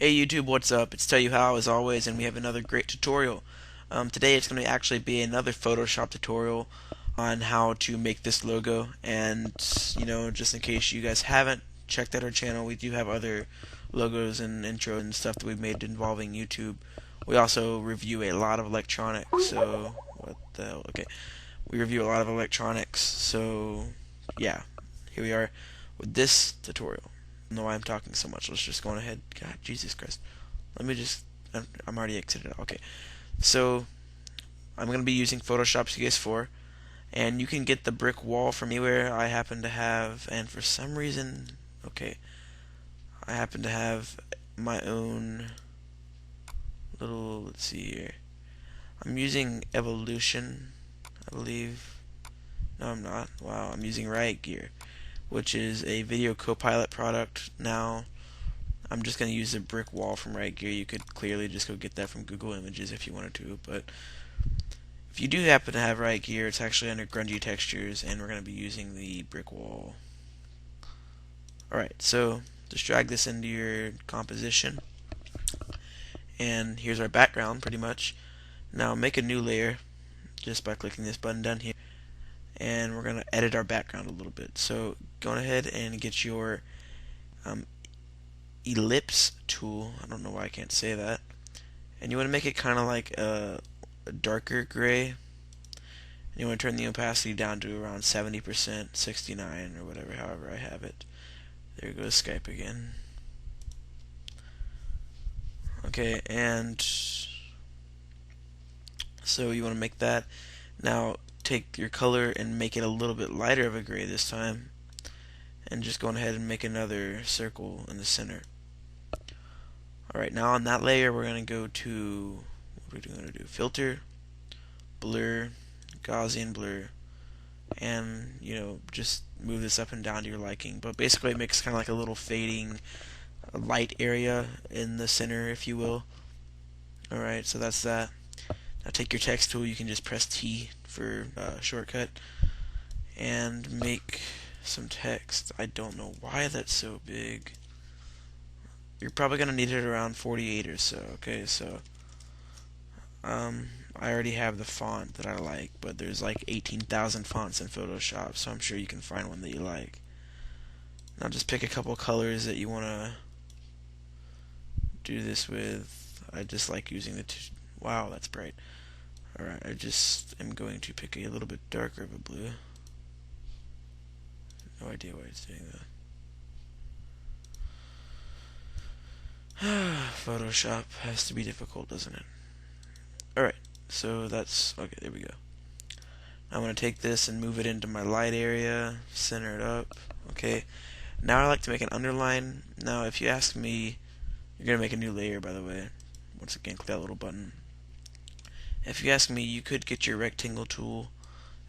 Hey YouTube, what's up? It's Tell You How as always, and we have another great tutorial. Today it's going to actually be another Photoshop tutorial on how to make this logo. And just in case you guys haven't checked out our channel, we do have other logos and intro and stuff that we've made involving YouTube. We also review a lot of electronics. So what the hell? Okay, we review a lot of electronics. So yeah, here we are with this tutorial. I don't know why I'm talking so much. Let's just go on ahead. God, Jesus Christ. Let me just. I'm already exited. Okay. So, I'm going to be using Photoshop CS4. And you can get the brick wall from anywhere. I happen to have. And for some reason. Okay. I happen to have my own little. Let's see here. I'm using Evolution. I believe. No, I'm not. Wow. I'm using Riot Gear, which is a video copilot product now. I'm just going to use a brick wall from Riot Gear. You could clearly just go get that from Google Images if you wanted to, but if you do happen to have Riot Gear, it's actually under grungy textures, and we're going to be using the brick wall. Alright, so just drag this into your composition, and here's our background pretty much. Now make a new layer just by clicking this button down here, and we're going to edit our background a little bit. So go ahead and get your ellipse tool. I don't know why I can't say that. And you want to make it kind of like a darker gray. And you want to turn the opacity down to around 70%, 69, or whatever, however I have it. There goes Skype again. Okay, and so you want to make that. Now take your color and make it a little bit lighter of a gray this time. And just go ahead and make another circle in the center. Alright, now on that layer we're going to go to, what are we going to do? Filter, blur, Gaussian blur, and just move this up and down to your liking. But basically it makes kind of like a little fading light area in the center, if you will. Alright, so that's that. Now take your text tool, you can just press T for shortcut, and make some text. I don't know why that's so big. You're probably going to need it around 48 or so. Okay, so I already have the font that I like, but there's like 18,000 fonts in Photoshop, so I'm sure you can find one that you like. Now just pick a couple colors that you want to do this with. I just like using the wow, that's bright. Alright, I just am going to pick a little bit darker of a blue. No idea why it's doing that. Photoshop has to be difficult, doesn't it? Alright, so that's okay, there we go. I'm going to take this and move it into my light area, center it up. Okay, now I like to make an underline. Now if you ask me, you're going to make a new layer, by the way. Once again, click that little button. If you ask me, you could get your rectangle tool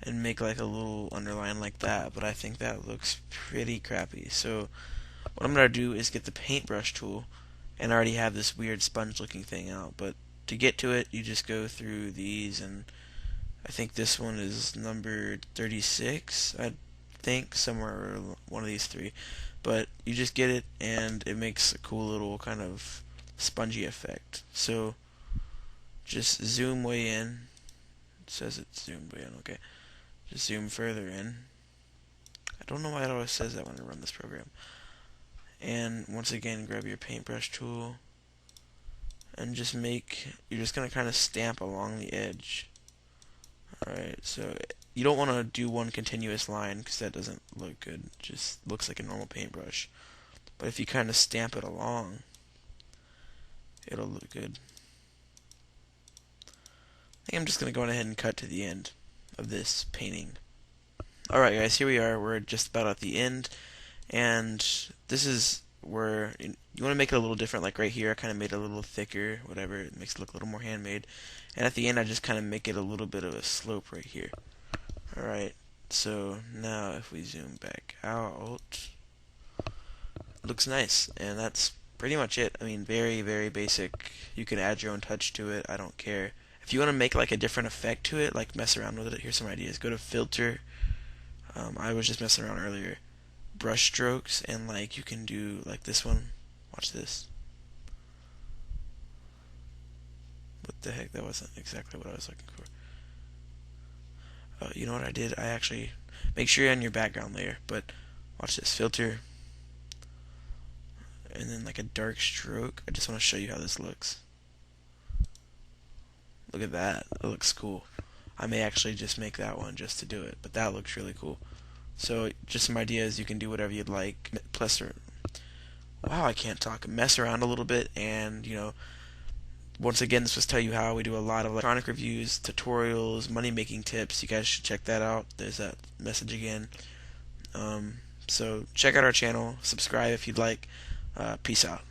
and make like a little underline like that, but I think that looks pretty crappy. So what I'm going to do is get the paintbrush tool, and I already have this weird sponge looking thing out, but to get to it you just go through these, and I think this one is number 36, I think, somewhere one of these three, but you just get it and it makes a cool little kind of spongy effect. So just zoom way in. It says it's zoomed way in. Okay, just zoom further in. I don't know why it always says that when I run this program. And once again, grab your paintbrush tool and just you're just going to kind of stamp along the edge. Alright, so you don't want to do one continuous line because that doesn't look good. It just looks like a normal paintbrush. But if you kind of stamp it along, it'll look good. I think I'm just going to go ahead and cut to the end of this painting. Alright guys, here we are. We're just about at the end. And this is where you want to make it a little different. Like right here, I kind of made it a little thicker, whatever. It makes it look a little more handmade. And at the end, I just kind of make it a little bit of a slope right here. Alright, so now if we zoom back out, it looks nice. And that's pretty much it. I mean, very, very basic. You can add your own touch to it. I don't care. If you want to make like a different effect to it, like mess around with it, here's some ideas. Go to Filter. I was just messing around earlier. Brush strokes, and like you can do like this one. Watch this. the heck, that wasn't exactly what I was looking for. You know what I did? I actually, make sure you're on your background layer, but watch this, filter, and then like a dark stroke. I just want to show you how this looks. Look at that, it looks cool. I may actually just make that one just to do it, but that looks really cool. So just some ideas, you can do whatever you'd like. Plus, wow, I can't talk. Mess around a little bit, and once again, this was tell you how we do a lot of electronic reviews, tutorials, money making tips. You guys should check that out. There's that message again. So check out our channel, subscribe if you'd like. Peace out.